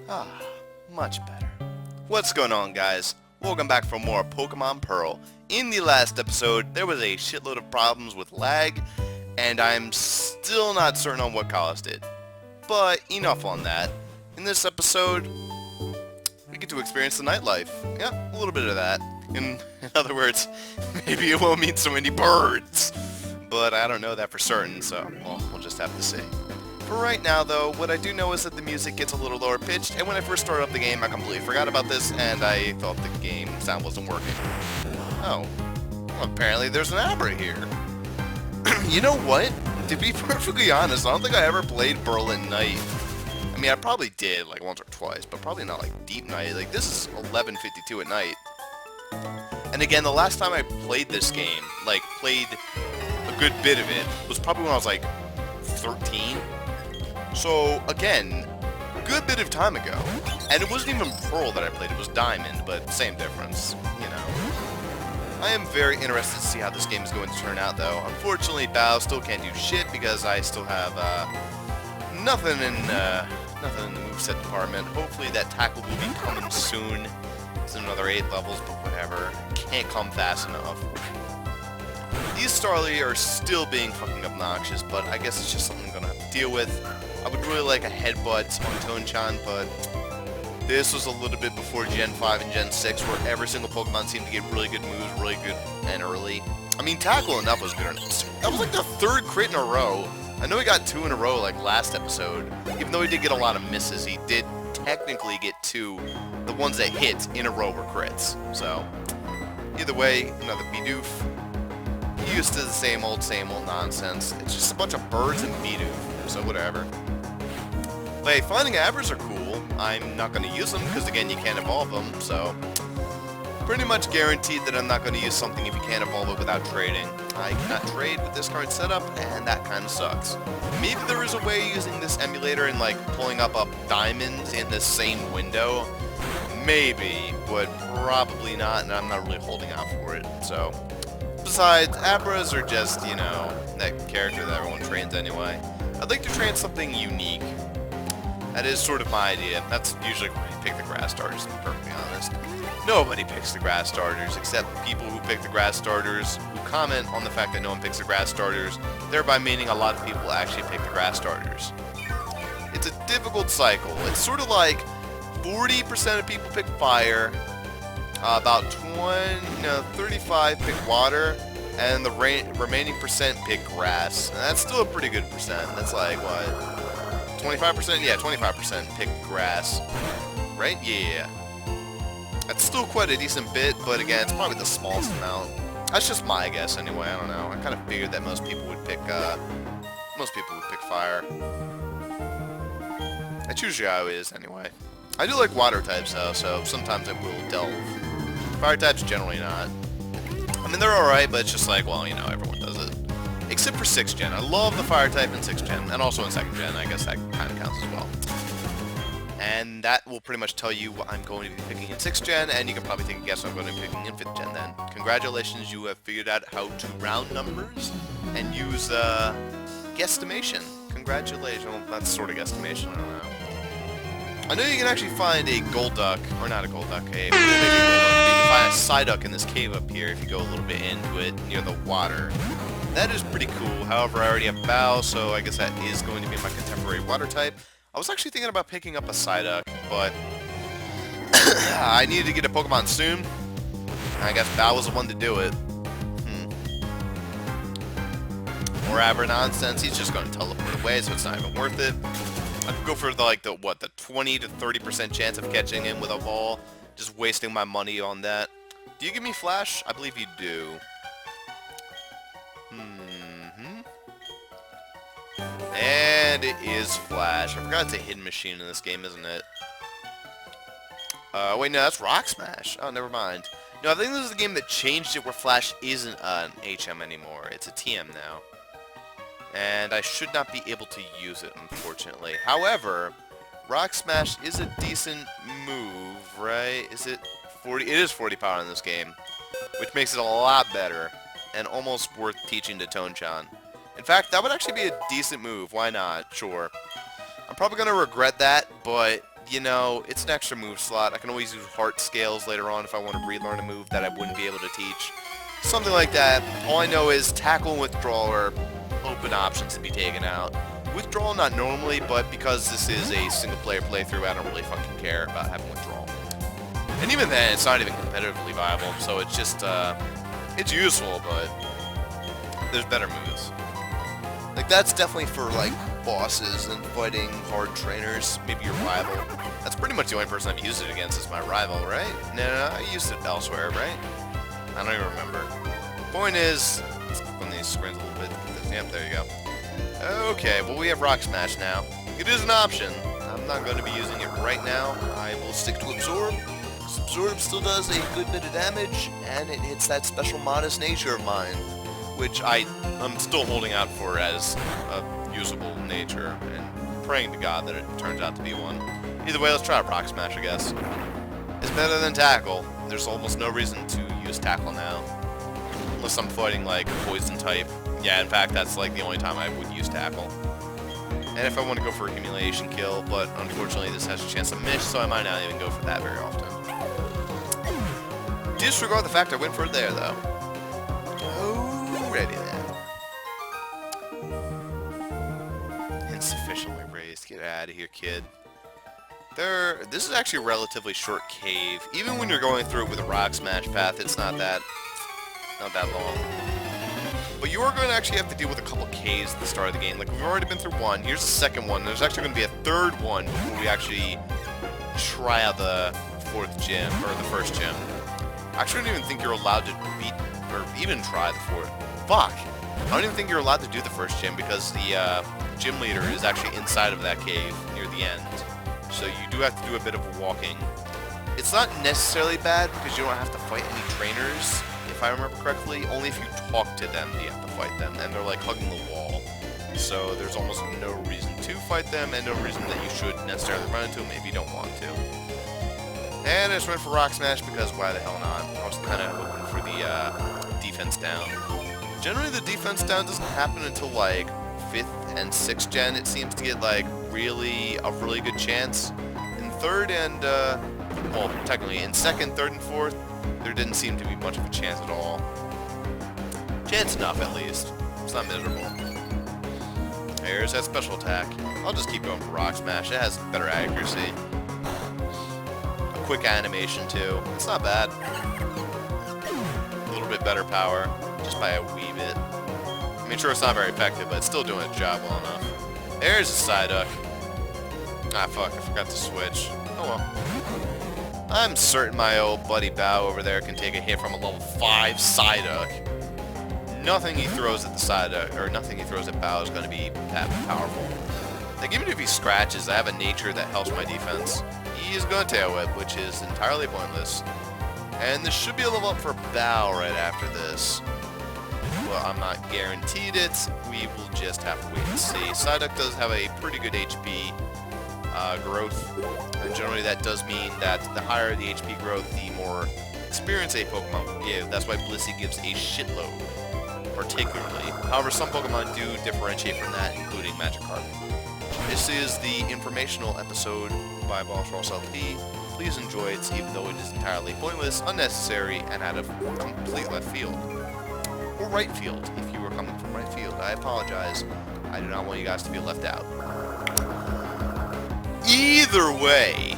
Ah, much better. What's going on, guys? Welcome back for more Pokemon Pearl. In the last episode, there was a shitload of problems with lag, and I'm still not certain on what caused it. But enough on that. In this episode, we get to experience the nightlife. Yeah, a little bit of that. In other words, maybe it won't meet so many birds. But I don't know that for certain, so well, we'll just have to see. For right now, though, what I do know is that the music gets a little lower pitched, and when I first started up the game, I completely forgot about this, and I thought the game sound wasn't working. Oh. Well, apparently there's an Abra here. You know what? To be perfectly honest, I don't think I ever played Pearl at night. I mean, I probably did, like, once or twice, but probably not, like, deep night. Like, this is 11:52 at night. And again, the last time I played this game, like, played a good bit of it, was probably when I was, like, 13. So, again, good bit of time ago. And it wasn't even Pearl that I played, it was Diamond, but same difference, you know. I am very interested to see how this game is going to turn out, though. Unfortunately, Bao still can't do shit because I still have, nothing in the moveset department. Hopefully that tackle will be coming soon. It's another 8 levels, but whatever. Can't come fast enough. These Starly are still being fucking obnoxious, but I guess it's just something I'm gonna have to deal with. I would really like a headbutt on Tonchan, but this was a little bit before Gen 5 and Gen 6, where every single Pokemon seemed to get really good moves, really good and early. I mean, Tackle enough was good enough. That was like the 3rd crit in a row. I know he got 2 in a row like last episode. Even though he did get a lot of misses, he did technically get 2. The ones that hit in a row were crits. So, either way, another Bidoof. Used to the same old nonsense. It's just a bunch of birds and Bidoof, so whatever. But hey, finding Abras are cool. I'm not going to use them because, again, you can't evolve them, so pretty much guaranteed that I'm not going to use something if you can't evolve it without trading. I cannot trade with this current setup, and that kind of sucks. Maybe there is a way using this emulator and, like, pulling up diamonds in the same window. Maybe, but probably not, and I'm not really holding out for it, so. Besides, Abras are just, you know, that character that everyone trains anyway. I'd like to train something unique. That is sort of my idea. That's usually why I pick the grass starters, to be perfectly honest. Nobody picks the grass starters, except people who pick the grass starters, who comment on the fact that no one picks the grass starters, thereby meaning a lot of people actually pick the grass starters. It's a difficult cycle. It's sort of like 40% of people pick fire, about 35 pick water, and the remaining percent pick grass. And that's still a pretty good percent. That's like, what, 25%? Yeah, 25% pick grass. Right? Yeah. That's still quite a decent bit, but again, it's probably the smallest amount. That's just my guess anyway, I don't know. I kind of figured that most people would pick fire. That's usually how it is anyway. I do like water types though, so sometimes I will delve. Fire types, generally not. I mean, they're alright, but it's just like, well, you know, everyone does it. Except for 6th gen. I love the fire type in 6th gen, and also in 2nd gen. I guess that kind of counts as well. And that will pretty much tell you what I'm going to be picking in 6th gen, and you can probably take a guess what I'm going to be picking in 5th gen then. Congratulations, you have figured out how to round numbers and use guesstimation. Congratulations. Well, that's sort of guesstimation, I don't know. I know you can actually find a Golduck, or not a Golduck, maybe a Golduck, but you can find a Psyduck in this cave up here if you go a little bit into it near the water. That is pretty cool. However, I already have Bow, so I guess that is going to be my contemporary water type. I was actually thinking about picking up a Psyduck, but I needed to get a Pokemon soon. I guess Bow was the one to do it. More Abra nonsense. He's just going to teleport away, so it's not even worth it. I could go for the 20 to 30% chance of catching him with a ball. Just wasting my money on that. Do you give me Flash? I believe you do. And it is Flash. I forgot it's a hidden machine in this game, isn't it? Wait, no, that's Rock Smash. Oh, never mind. No, I think this is the game that changed it where Flash isn't an HM anymore. It's a TM now. And I should not be able to use it, unfortunately. However, Rock Smash is a decent move, right? Is it 40? It is 40 power in this game, which makes it a lot better and almost worth teaching to Tonchan. In fact, that would actually be a decent move. Why not? Sure. I'm probably going to regret that, but you know, it's an extra move slot. I can always use heart scales later on if I want to relearn a move that I wouldn't be able to teach. Something like that. All I know is tackle and withdrawal are open options to be taken out. Withdrawal not normally, but because this is a single player playthrough, I don't really fucking care about having withdrawal. And even then, it's not even competitively viable, so it's just, it's useful, but there's better moves. Like, that's definitely for, like, bosses and fighting hard trainers, maybe your rival. That's pretty much the only person I've used it against is my rival, right? No, I used it elsewhere, right? I don't even remember. Point is, let's click on these screens a little bit. Yep, there you go. Okay, well, we have Rock Smash now. It is an option. I'm not going to be using it right now. I will stick to Absorb. Absorb still does a good bit of damage, and it hits that special modest nature of mine, which I'm still holding out for as a usable nature, and praying to God that it turns out to be one. Either way, let's try Rock Smash, I guess. It's better than Tackle. There's almost no reason to use Tackle now, unless I'm fighting, like, Poison type. Yeah, in fact, that's, like, the only time I would use Tackle. And if I want to go for a humiliation kill, but unfortunately this has a chance to miss, so I might not even go for that very often. Disregard the fact I went for it there, though. Alrighty then. Insufficiently raised. Get out of here, kid. This is actually a relatively short cave. Even when you're going through it with a Rock Smash path, it's not that long. But you are going to actually have to deal with a couple caves at the start of the game. Like, we've already been through one. Here's the second one. There's actually going to be a third one before we actually try out the fourth gym, or the first gym. I actually don't even think you're allowed to beat, or even try the fourth. Fuck! I don't even think you're allowed to do the first gym because the gym leader is actually inside of that cave near the end. So you do have to do a bit of walking. It's not necessarily bad because you don't have to fight any trainers, if I remember correctly. Only if you talk to them do you have to fight them, and they're like hugging the wall. So there's almost no reason to fight them, and no reason that you should necessarily run into them if you don't want to. And I just went for Rock Smash because why the hell not? I was kind of hoping for the defense down. Generally the defense down doesn't happen until like 5th and 6th gen. It seems to get like a really good chance. In 3rd and, well, technically in 2nd, 3rd, and 4th, there didn't seem to be much of a chance at all. Chance enough, at least. It's not miserable. There's that special attack. I'll just keep going for Rock Smash. It has better accuracy. A quick animation, too. It's not bad. A little bit better power, just by a wee bit. I mean, sure, it's not very effective, but it's still doing its job well enough. There's a Psyduck. Ah, fuck, I forgot to switch. Oh well. I'm certain my old buddy Bow over there can take a hit from a level 5 Psyduck. Nothing he throws at the Psyduck, or nothing he throws at Bow is going to be that powerful. Like, even if he scratches, I have a nature that helps my defense. He is going to Tail Whip, which is entirely pointless. And this should be a level up for Bow right after this. Well, I'm not guaranteed it. We will just have to wait and see. Psyduck does have a pretty good HP growth, and generally that does mean that the higher the HP growth, the more experience a Pokemon will give. That's why Blissey gives a shitload, particularly. However, some Pokemon do differentiate from that, including Magikarp. This is the informational episode by Bossrosslp. Please enjoy it, even though it is entirely pointless, unnecessary, and out of complete left field. Or right field, if you were coming from right field. I apologize. I do not want you guys to feel left out. Either way,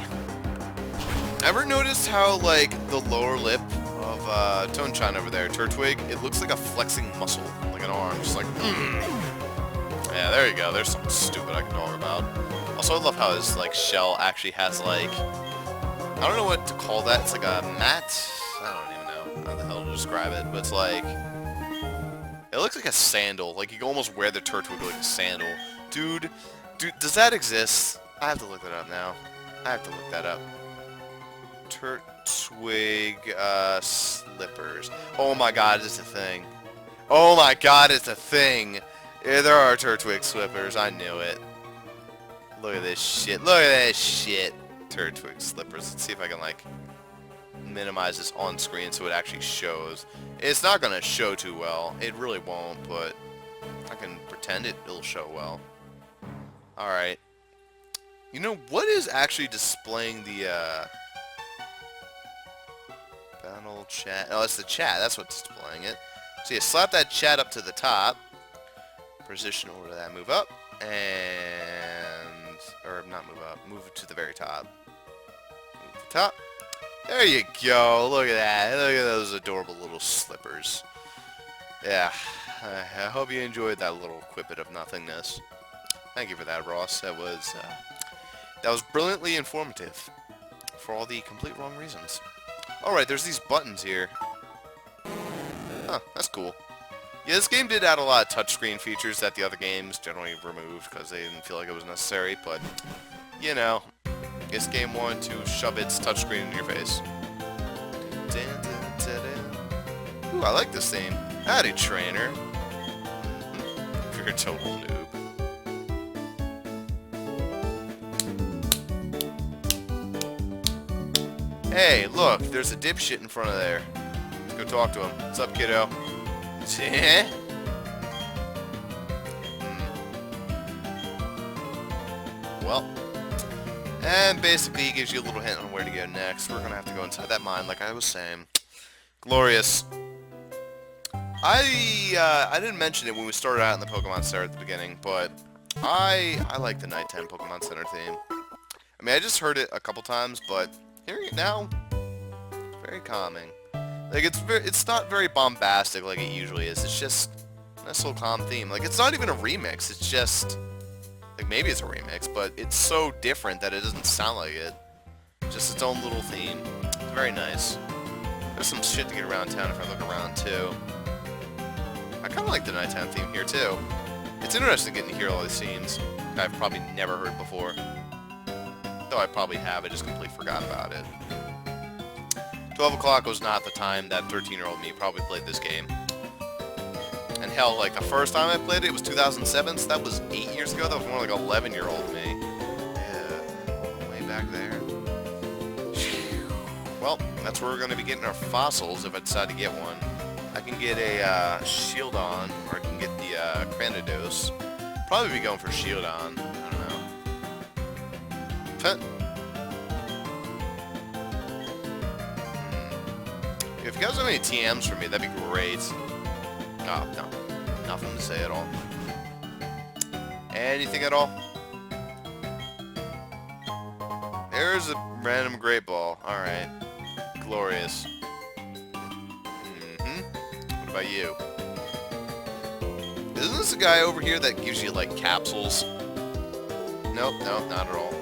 ever notice how, like, the lower lip of Tonchan over there, Turtwig, it looks like a flexing muscle, like an arm, just like, Yeah, there you go. There's something stupid I can talk about. Also, I love how his, like, shell actually has, like, I don't know what to call that. It's like a mat? I don't even know how the hell to describe it, but it's like, it looks like a sandal. Like, you can almost wear the Turtwig like a sandal. Dude, does that exist? I have to look that up now. I have to look that up. Turtwig, slippers. Oh my god, it's a thing. Oh my god, it's a thing. Yeah, there are Turtwig slippers. I knew it. Look at this shit. Look at this shit. Turtwig slippers. Let's see if I can, like, minimize this on screen so it actually shows. It's not gonna show too well. It really won't, but I can pretend it'll show well. Alright. You know, what is actually displaying the, battle chat? Oh, it's the chat. That's what's displaying it. So you slap that chat up to the top. Position order that. Move up. And... Or not move up. Move it to the very top. Move to the top. There you go. Look at that. Look at those adorable little slippers. Yeah. I hope you enjoyed that little quippet of nothingness. Thank you for that, Ross. That was brilliantly informative. For all the complete wrong reasons. Alright, there's these buttons here. Huh, that's cool. Yeah, this game did add a lot of touchscreen features that the other games generally removed because they didn't feel like it was necessary, but, you know, this game wanted to shove its touchscreen in your face. Ooh, I like this theme. Howdy, trainer. You're a total noob. Hey, look, there's a dipshit in front of there. Let's go talk to him. What's up, kiddo? Well, and basically he gives you a little hint on where to go next. We're gonna have to go inside that mine, like I was saying. Glorious. I didn't mention it when we started out in the Pokemon Center at the beginning, but I like the nighttime Pokemon Center theme. I mean, I just heard it a couple times, but hearing it now, very calming. Like, it's not very bombastic like it usually is. It's just a nice little calm theme. Like, it's not even a remix. It's just, like, maybe it's a remix, but it's so different that it doesn't sound like it. Just its own little theme. It's very nice. There's some shit to get around town if I look around, too. I kind of like the nighttime theme here, too. It's interesting getting to hear all these scenes I've probably never heard before. Though I probably have, I just completely forgot about it. 12 o'clock was not the time that 13-year-old me probably played this game. And hell, like, the first time I played it was 2007, so that was 8 years ago. That was more like 11-year-old me. Yeah, way back there. Well, that's where we're going to be getting our fossils if I decide to get one. I can get a Shieldon, or I can get the Cranidos. Probably be going for Shieldon. I don't know. If you guys have any TMs for me, that'd be great. Oh, no. Nothing to say at all. Anything at all? There's a random Great Ball. Alright. Glorious. What about you? Isn't this a guy over here that gives you, like, capsules? Nope, not at all.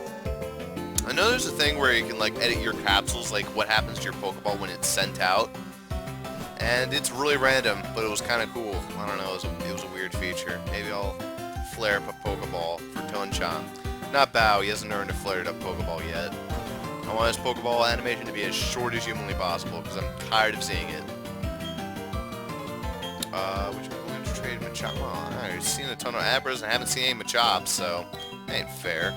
I know there's a thing where you can, like, edit your capsules, like, what happens to your Pokeball when it's sent out. And it's really random, but it was kind of cool. I don't know, it was a weird feature. Maybe I'll flare up a Pokeball for Tonchan. Not Bao, he hasn't earned a flared up Pokeball yet. I want his Pokeball animation to be as short as humanly possible, because I'm tired of seeing it. Which one going to trade Machop? Oh, I've seen a ton of Abras and I haven't seen any Machops, so ain't fair.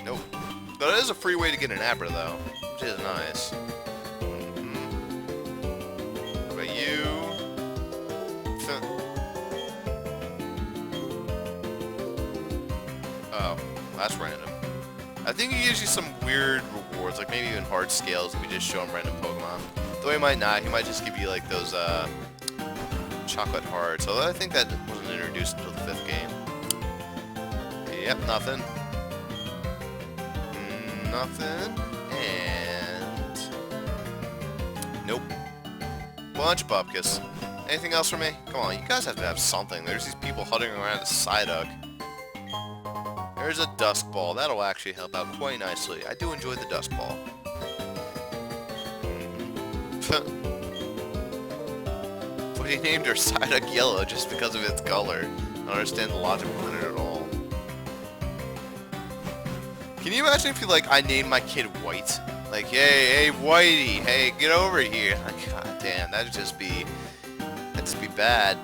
Nope. But it is a free way to get an Abra, though, which is nice. What about you? Oh, that's random. I think he gives you some weird rewards, like maybe even hard scales if you just show him random Pokemon. Though he might not, he might just give you like those chocolate hearts. Although I think that wasn't introduced until the 5th game. Yep, nothing. Nothing. And nope. Bunch of Bupkis. Anything else for me? Come on, you guys have to have something. There's these people huddling around a Psyduck. There's a Dusk Ball. That'll actually help out quite nicely. I do enjoy the Dusk Ball. But he named her Psyduck Yellow just because of its color. I don't understand the logic behind it at all. Can you imagine if you, like, I named my kid White? Like, hey, Whitey, hey, get over here. Like, god damn, that'd just be bad.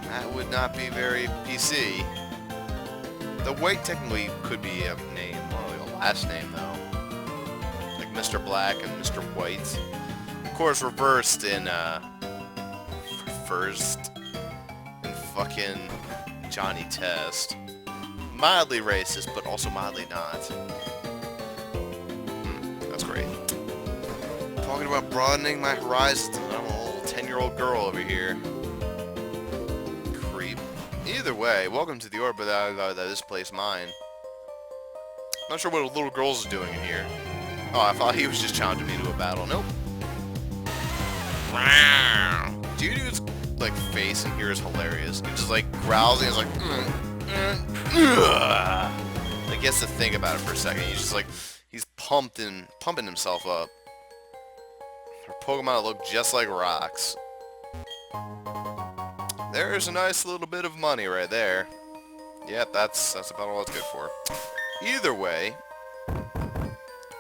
That would not be very PC. The White technically could be a name, or like a last name, though. Like Mr. Black and Mr. White. Of course, reversed in fucking Johnny Test. mildly racist, but also mildly not. That's great. Talking about broadening my horizons, I'm a little 10-year-old girl over here. Creep. Either way, welcome to the orbit that this place mine. Not sure what a little girl's doing in here. Oh, I thought he was just challenging me to a battle. Nope. Dude's like face in here is hilarious. He just like growls and he's like, like he has to think about it for a second. He's just like, he's pumping himself up. For Pokemon that look just like rocks. There's a nice little bit of money right there. Yep, that's about all it's good for. Either way,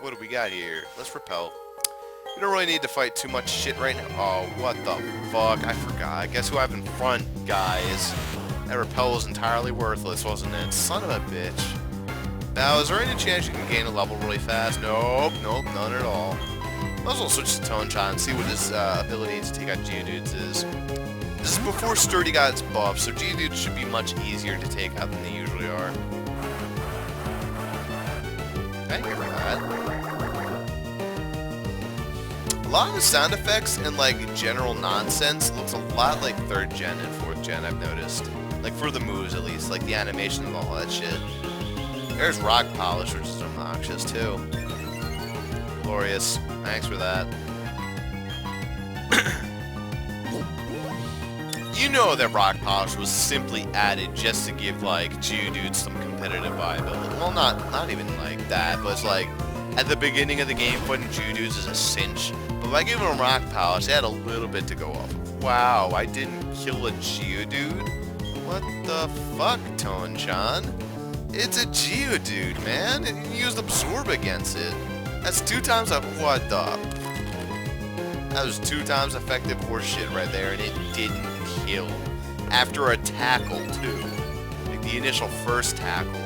what do we got here? Let's repel. We don't really need to fight too much shit right now. Oh, what the fuck? I forgot. Guess who I have in front, guys? That repel was entirely worthless, wasn't it? Son of a bitch. Now, is there any chance you can gain a level really fast? Nope, none at all. Might as well switch to Tonchan and see what his ability to take out Geodudes is. This is before Sturdy got its buff, so Geodudes should be much easier to take out than they usually are. Thank you for that. A lot of the sound effects and like general nonsense looks a lot like 3rd gen and 4th gen, I've noticed. Like for the moves at least, like the animation and all that shit. There's Rock Polish, which is obnoxious too. Glorious. Thanks for that. You know that Rock Polish was simply added just to give like Geodude some competitive viability. Well, not even like that, but it's like at the beginning of the game putting Geodudes is a cinch. But by giving them Rock Polish, they had a little bit to go off of. Wow, I didn't kill a Geodude? What the fuck, Tonchan? It's a Geodude, man, and you used Absorb against it. That's 2 times what the? That was 2 times effective horseshit right there, and it didn't kill. After a tackle, too. Like the initial first tackle.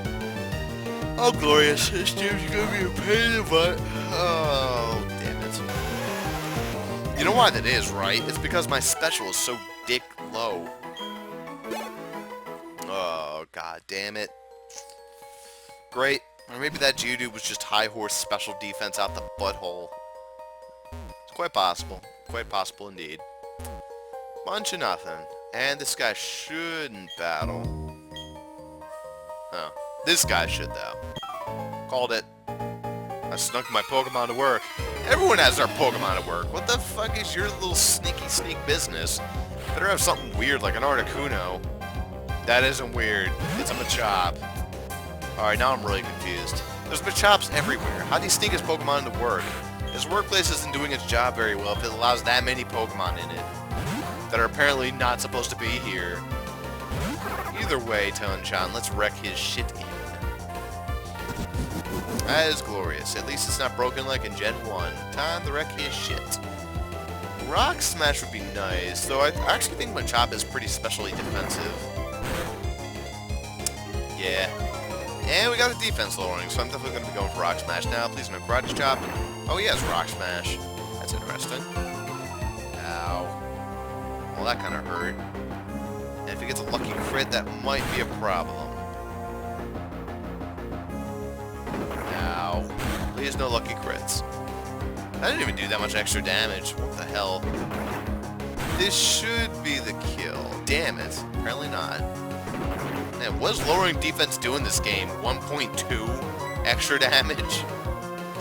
Oh, glorious. This game's gonna be a pain in the butt. Oh, damn it. You know why that is, right? It's because my special is so dick low. Oh, god damn it. Great. Or maybe that Geodude was just high horse special defense out the butthole. It's quite possible. Quite possible indeed. Bunch of nothing. And this guy shouldn't battle. Oh. This guy should, though. Called it. I snuck my Pokemon to work. Everyone has their Pokemon at work. What the fuck is your little sneak business? Better have something weird like an Articuno. That isn't weird. It's a Machop. Alright, now I'm really confused. There's Machops everywhere. How do you sneak his Pokemon to work? His workplace isn't doing its job very well if it allows that many Pokemon in it that are apparently not supposed to be here. Either way, Tonchan, let's wreck his shit game. That is glorious. At least it's not broken like in Gen 1. Time to wreck his shit. Rock Smash would be nice, though I actually think Machop is pretty specially defensive. Yeah. And we got the defense lowering, so I'm definitely going to be going for Rock Smash now. Please no Karate Chop. Oh, he has Rock Smash. That's interesting. Ow. Well, that kind of hurt. And if he gets a lucky crit, that might be a problem. Ow. Please no lucky crits. That didn't even do that much extra damage. What the hell? This should be the kill. Damn it. Apparently not. Man, what is lowering defense do in this game? 1.2 extra damage?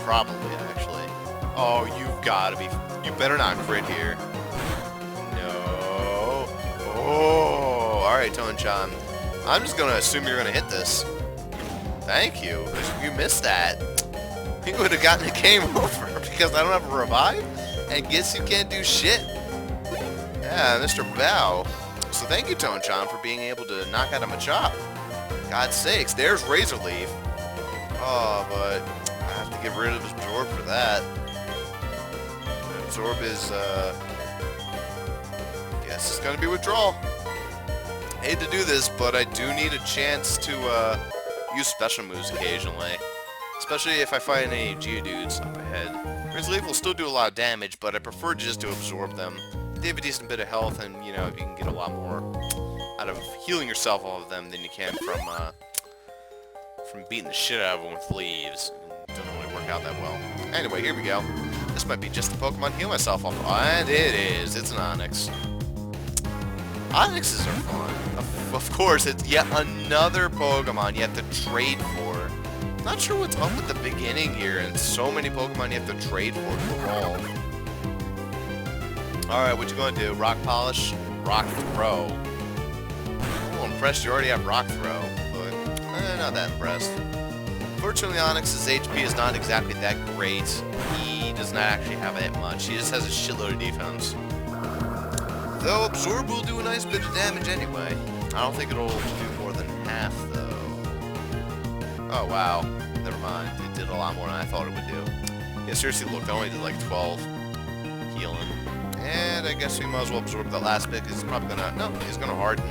Probably, actually. Oh, you've got to be... You better not crit here. No. Oh. Alright, Tonchan. I'm just going to assume you're going to hit this. Thank you. You missed that. You would have gotten the game over because I don't have a revive? And guess you can't do shit? Yeah, Mr. Bow. So thank you, Tonchan, for being able to knock out a Machop. God's sakes, there's Razor Leaf. Oh, but I have to get rid of Absorb for that. Absorb is, guess it's gonna be Withdrawal. Hate to do this, but I do need a chance to, use special moves occasionally. Especially if I find any Geodudes up ahead. Razor Leaf will still do a lot of damage, but I prefer just to absorb them. They have a decent bit of health, and, you know, you can get a lot more out of healing yourself off of them than you can from, from beating the shit out of him with leaves. It doesn't really work out that well. Anyway, here we go. This might be just a Pokemon to heal myself off. And it is. It's an Onix. Onixes are fun. Of course, it's yet another Pokemon you have to trade for. Not sure what's up with the beginning here, and so many Pokemon you have to trade for to evolve. Alright, what you gonna do? Rock Polish? Rock Throw. I'm a little impressed you already have Rock Throw, but not that impressed. Fortunately, Onix's HP is not exactly that great. He does not actually have that much. He just has a shitload of defense. Though Absorb will do a nice bit of damage anyway. I don't think it'll do more than half, though. Oh, wow. Never mind. It did a lot more than I thought it would do. Yeah, seriously, look, it only did like 12 healing. And I guess we might as well absorb the last bit, because he's probably gonna... No, he's gonna harden.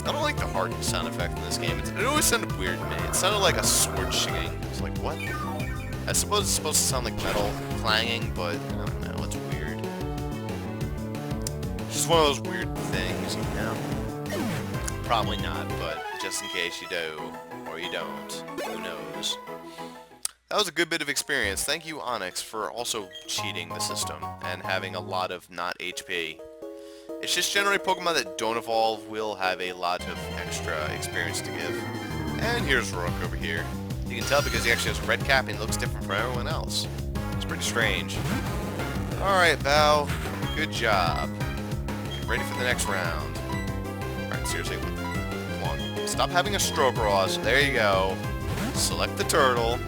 I don't like the harden sound effect in this game. It always sounded weird to me. It sounded like a sword shinging. It's like, what? I suppose it's supposed to sound like metal clanging, but I don't know, it's weird. It's just one of those weird things, you know? Probably not, but just in case you do, or you don't, who knows. That was a good bit of experience. Thank you, Onix, for also cheating the system and having a lot of not HP. It's just generally Pokemon that don't evolve will have a lot of extra experience to give. And here's Rook over here. You can tell because he actually has a red cap and looks different from everyone else. It's pretty strange. Alright, Bow. Good job. Get ready for the next round. Alright, seriously. Come on. Stop having a stroke Ross. There you go. Select the turtle.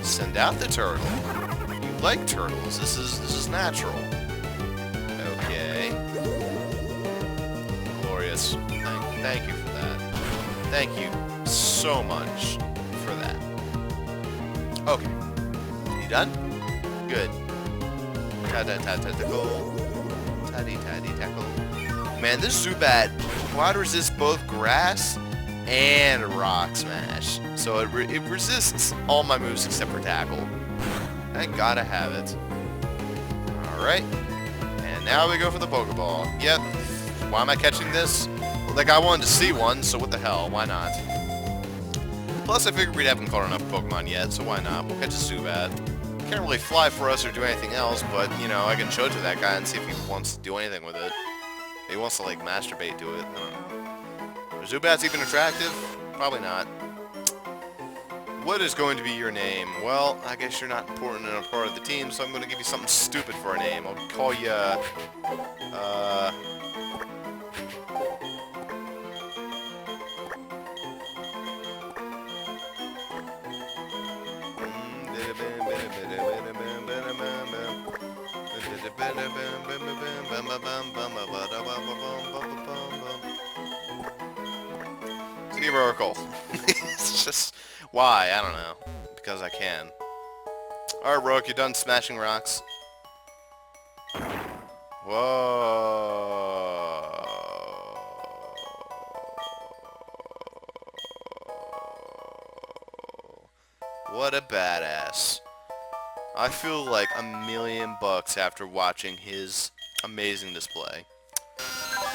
Send out the turtle. You like turtles. This is natural. Okay. Glorious. Thank you for that. Thank you so much for that. Okay. You done? Good. Ta-ta-ta-ta-tackle. Tatty-tatty-tackle. Man, this Zubat quad resists both grass and rock smash. So it resists all my moves except for tackle. I gotta have it. Alright. And now we go for the Pokeball. Yep. Why am I catching this? Well, the guy wanted to see one, so what the hell? Why not? Plus, I figured we haven't caught enough Pokemon yet, so why not? We'll catch a Zubat. Can't really fly for us or do anything else, but, you know, I can show it to that guy and see if he wants to do anything with it. If he wants to, like, masturbate to it. I don't know. Are Zubats even attractive? Probably not. What is going to be your name? Well, I guess you're not important enough part of the team, so I'm going to give you something stupid for a name. I'll call you, Oracle. It's just... Why? I don't know. Because I can. Alright, Rook, you're done smashing rocks. Whoa. What a badass. I feel like $1,000,000 after watching his amazing display.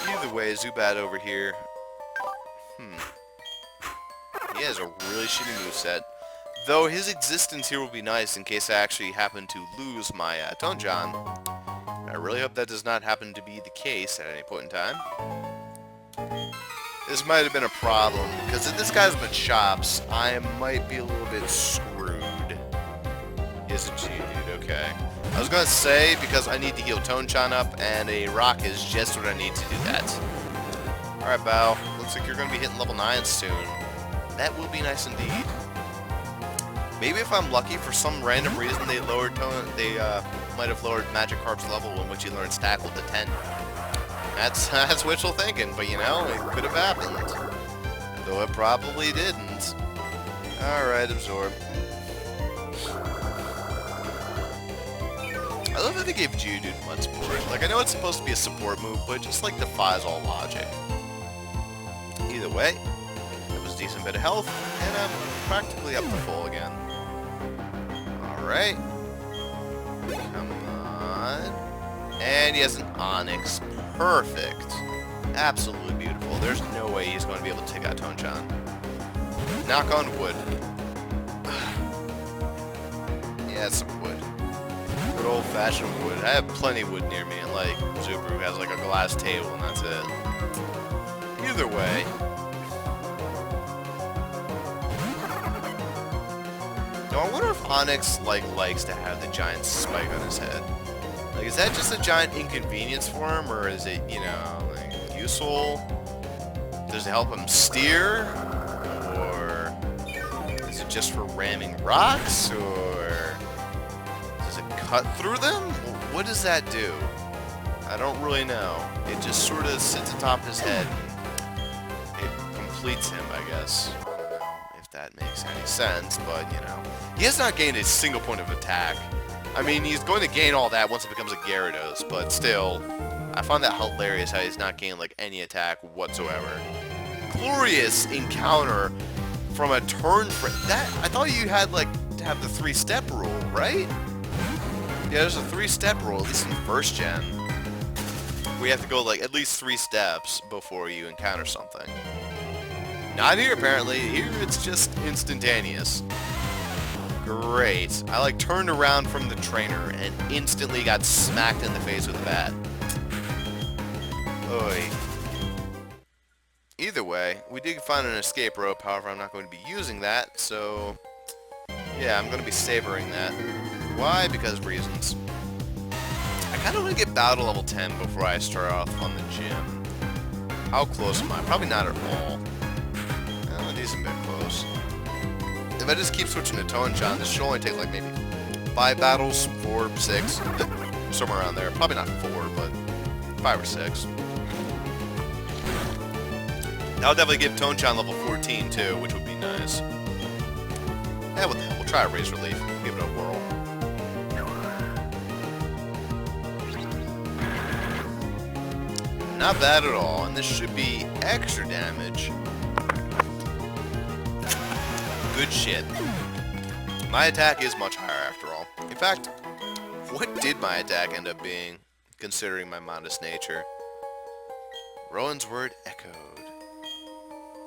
Either way, Zubat over here. He has a really shitty moveset. Though his existence here will be nice in case I actually happen to lose my Tonchan. I really hope that does not happen to be the case at any point in time. This might have been a problem, because if this guy's with chops, I might be a little bit screwed. He's a Geodude, okay. I was gonna say, because I need to heal Tonchan up, and a rock is just what I need to do that. Alright, Bow. Looks like you're gonna be hitting level 9 soon. That will be nice indeed. Maybe if I'm lucky, for some random reason, they might have lowered Magikarp's level in which he learns Tackle to 10. That's wishful thinking, but you know, it could have happened. Though it probably didn't. Alright, Absorb. I love that they gave Geodude mud support. Like, I know it's supposed to be a support move, but it just, like, defies all logic. Either way, that was a decent bit of health, and I'm practically up to full again. Alright. Come on. And he has an Onix. Perfect. Absolutely beautiful. There's no way he's going to be able to take out Tonchan. Knock on wood. Yeah, some wood. Good old-fashioned wood. I have plenty of wood near me, and like Subaru has like a glass table, and that's it. Either way. Now, I wonder if Onyx likes to have the giant spike on his head. Like, is that just a giant inconvenience for him, or is it, you know, like, useful? Does it help him steer? Or is it just for ramming rocks? Or does it cut through them? What does that do? I don't really know. It just sort of sits atop his head and it completes him, I guess. I don't know if that makes any sense, but, you know. He has not gained a single point of attack. I mean, he's going to gain all that once it becomes a Gyarados, but still, I find that hilarious how he's not gained, like, any attack whatsoever. Glorious encounter from a turn for that. I thought you had, like, to have the 3-step rule, right? Yeah, there's a 3-step rule, at least in first gen. We have to go, like, at least 3 steps before you encounter something. Not here, apparently. Here, it's just instantaneous. Great. I, like, turned around from the trainer and instantly got smacked in the face with a bat. Oy. Either way, we did find an escape rope, however, I'm not going to be using that, so yeah, I'm going to be savoring that. Why? Because reasons. I kind of want to get battle level 10 before I start off on the gym. How close am I? Probably not at all. A decent bit close. If I just keep switching to Tonchan, this should only take like maybe 5 battles, 4, 6, somewhere around there. Probably not 4, but 5 or 6. I'll definitely give Tonchan level 14 too, which would be nice. Yeah, what the hell? We'll try a Razor Leaf. Give it a whirl. Not bad at all, and this should be extra damage. Good shit. My attack is much higher after all. In fact, what did my attack end up being, considering my modest nature? Rowan's word echoed.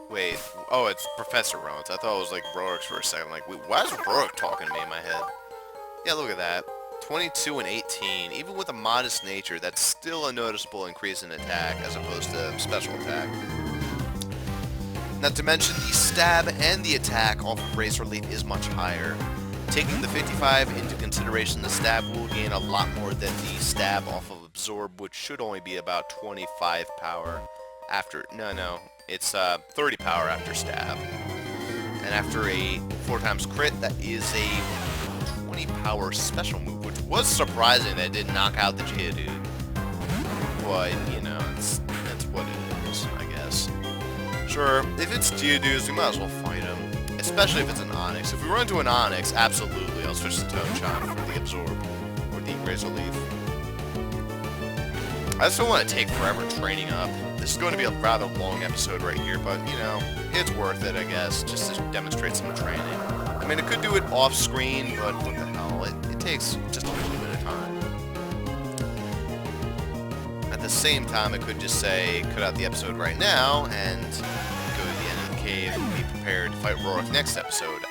Wait, oh, it's Professor Rowan's. I thought it was like Roark's for a second. Like, wait, why is Roark talking to me in my head? Yeah, look at that. 22 and 18. Even with a modest nature, that's still a noticeable increase in attack as opposed to special attack. Not to mention, the stab and the attack off of Razor Leaf is much higher. Taking the 55 into consideration, the stab will gain a lot more than the stab off of Absorb, which should only be about 25 power after... No, it's 30 power after stab. And after a 4 times crit, that is a 20 power special move, which was surprising that it did knock out the Geodude. But, you know, that's what it is, I guess. Sure, if it's Geodudes, we might as well fight him. Especially if it's an Onix. If we run into an Onix, absolutely, I'll switch to Tonchan for the Absorb, or the Razor Leaf. I just don't want to take forever training up. This is going to be a rather long episode right here, but, you know, it's worth it, I guess, just to demonstrate some training. I mean, I could do it off-screen, but what the hell, it takes just a little bit of time. At the same time, I could just say, cut out the episode right now, and go to the end of the cave and be prepared to fight Roark next episode.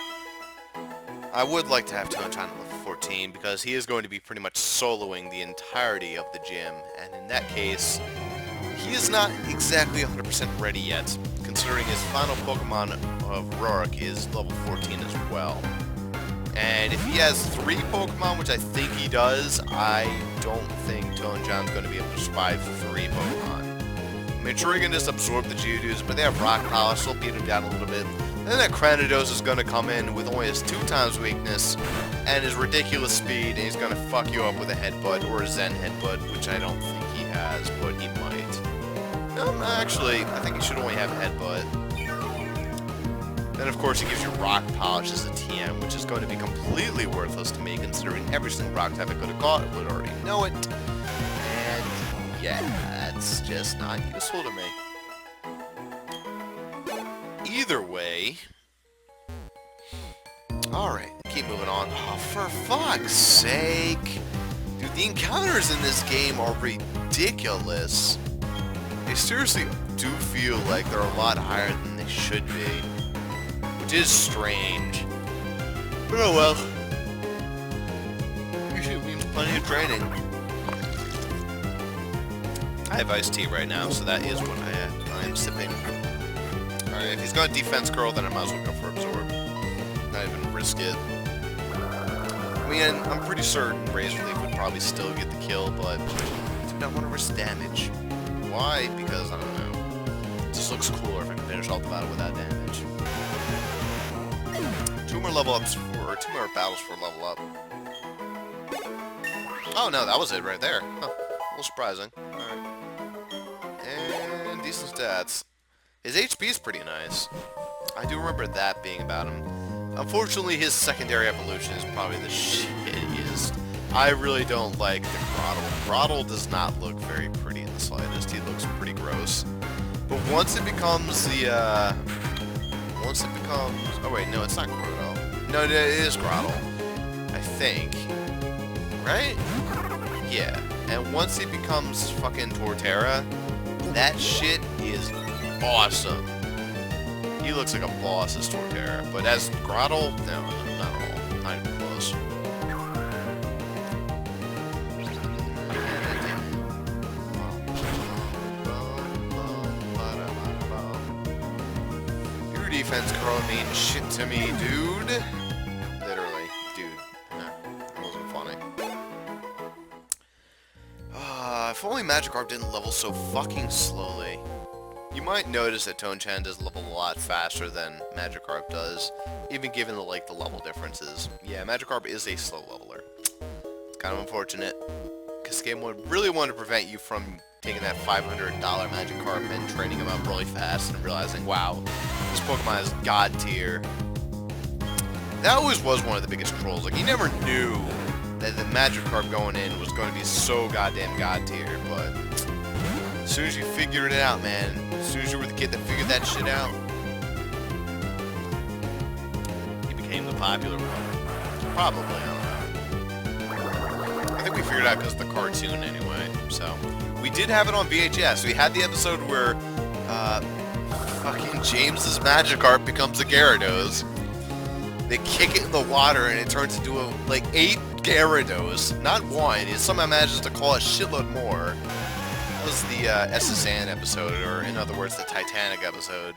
I would like to have Tonchan at level 14, because he is going to be pretty much soloing the entirety of the gym, and in that case, he is not exactly 100% ready yet, considering his final Pokemon of Roark is level 14 as well. And if he has 3 Pokemon, which I think he does, I don't think Tonchan's going to be able to survive 3 Pokemon. I mean, sure, he can just absorb the Geodudes, but they have Rock Polish, so they'll beat him down a little bit. And then that Cranidos is going to come in with only his 2 times weakness and his ridiculous speed, and he's going to fuck you up with a Headbutt or a Zen Headbutt, which I don't think he has, but he might. No, actually, I think he should only have Headbutt. Then, of course, he gives you Rock Polish as a TM, which is going to be completely worthless to me, considering every single Rock type I could have caught would already know it. And, yeah, that's just not useful to me. Either way... Alright, keep moving on. Oh, for fuck's sake! Dude, the encounters in this game are ridiculous. They seriously do feel like they're a lot higher than they should be. which is strange. But oh well. You should be plenty of training. I have iced tea right now, so that is what I am sipping. Alright, if he's got defense curl, then I might as well go for absorb. Not even risk it. I mean, I'm pretty certain Razor Leaf would probably still get the kill, but I do not want to risk damage. Why? Because, I don't know. It just looks cooler if I can finish off the battle without damage. 2 more level ups, or 2 more battles for level up. Oh no, that was it right there. Huh. A little surprising. Alright. And decent stats. His HP is pretty nice. I do remember that being about him. Unfortunately, his secondary evolution is probably the shittiest. I really don't like the Grottle. Grottle does not look very pretty in the slightest. He looks pretty gross. But once it becomes the, oh wait, no, it's not Grotto. No, it is Grottle. I think. Right? Yeah. And once it becomes fucking Torterra, that shit is awesome. He looks like a boss as Torterra, but as Grottle, no, not at all. Not even close. Your defense curl means shit to me, dude. Literally, dude. No, that wasn't funny. If only Magikarp didn't level so fucking slowly. You might notice that Tonchan does level a lot faster than Magikarp does, even given the level differences. Yeah, Magikarp is a slow leveler. It's kind of unfortunate, because this game would really want to prevent you from taking that $500 Magikarp and training him up really fast and realizing, wow, this Pokemon is God tier. That always was one of the biggest trolls. Like, you never knew that the Magikarp going in was going to be so goddamn God tier, but as soon as you figured it out, man, as soon as you were the kid that figured that shit out, he became the popular one. Probably, I don't know. I think we figured it out because of the cartoon anyway, so. We did have it on VHS. We had the episode where, fucking James's Magikarp becomes a Gyarados. They kick it in the water and it turns into, like, 8 Gyarados. Not one. It somehow manages to call a shitload more. That was the SSN episode, or in other words, the Titanic episode.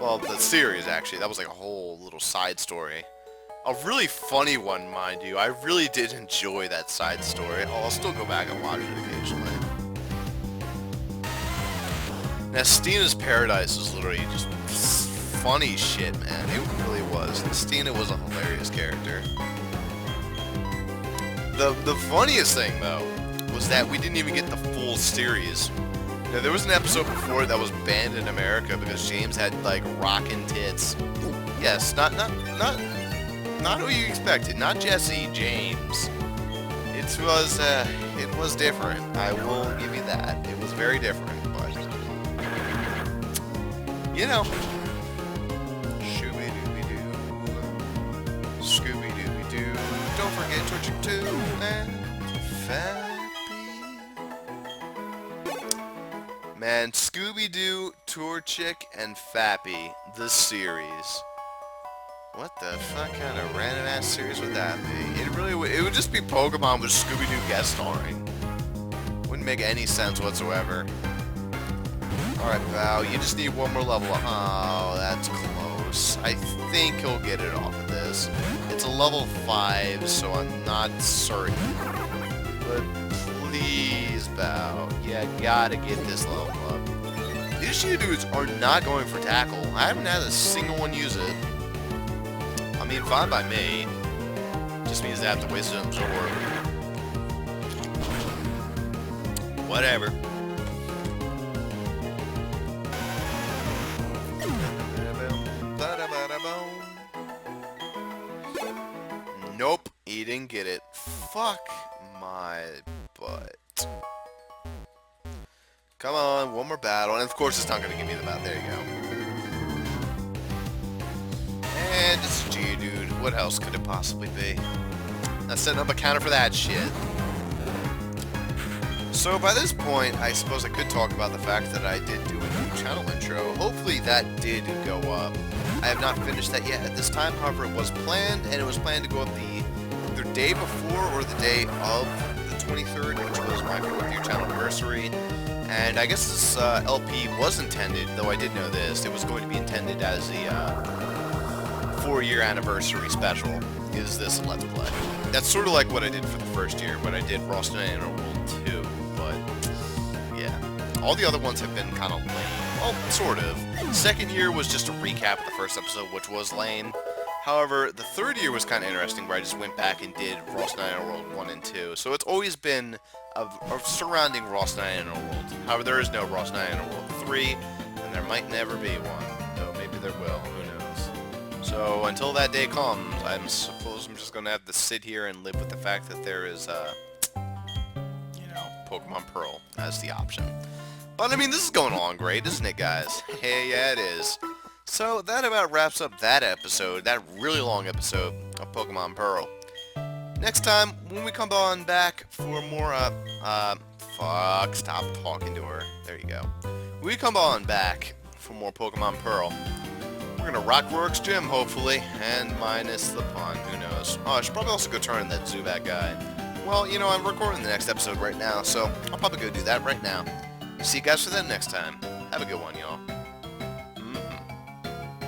Well, the series, actually. That was like a whole little side story. A really funny one, mind you. I really did enjoy that side story. I'll still go back and watch it occasionally. Now, Steena's Paradise is literally just funny shit, man. It really was. And Steena was a hilarious character. The funniest thing, though, was that we didn't even get the full series. Now, there was an episode before that was banned in America because James had, like, rockin' tits. Yes, not who you expected. Not Jesse, James. It was different. I will give you that. It was very different, but, you know. Shooby-dooby-doo. Scooby-dooby-doo. Don't forget Torchic 2 and Fappy. Man, Scooby-Doo, Torchic, and Fappy, the series. What the fuck kind of random ass series would that be? It would just be Pokemon with Scooby-Doo guest starring. Wouldn't make any sense whatsoever. Alright, Val, you just need one more level up. Oh, that's close. I think he'll get it off of this. It's a level 5, so I'm not certain. But please, Val, you gotta get this level up. These Geodudes are not going for tackle. I haven't had a single one use it. I mean, fine by me. Just means they have to waste it on absorb. Whatever. Nope, he didn't get it. Fuck my butt. Come on, one more battle. And of course it's not going to give me the battle. There you go. And it's a Geodude. What else could it possibly be? Let's set up a counter for that shit. So by this point, I suppose I could talk about the fact that I did do a new channel intro. Hopefully that did go up. I have not finished that yet at this time. However, it was planned, and it was planned to go up the either day before or the day of the 23rd, which was my 4th-year channel anniversary. And I guess this LP was intended, though I did know this, it was going to be intended as the 4-year anniversary special. Is this Let's Play? That's sort of like what I did for the first year, when I did Ross and World 2, but yeah. All the other ones have been kind of lame. Well, sort of. Second year was just a recap of the first episode, which was lame. However, the third year was kind of interesting, where I just went back and did Ross and World 1 and 2. So it's always been surrounding Ross and World. However, there is no Ross and World 3, and there might never be one. Though maybe there will, who knows. So until that day comes, I suppose I'm just going to have to sit here and live with the fact that there is, you know, Pokemon Pearl as the option. But I mean, this is going along great, isn't it, guys? Hey, yeah, it is. So that about wraps up that episode, that really long episode of Pokemon Pearl. Next time, when we come on back for more, stop talking to her. There you go. When we come on back for more Pokemon Pearl, we're gonna rock Rourke's gym, hopefully, and minus the pun, who knows. Oh, I should probably also go turn in that Zubat guy. Well, you know, I'm recording the next episode right now, so I'll probably go do that right now. See you guys for that next time. Have a good one, y'all.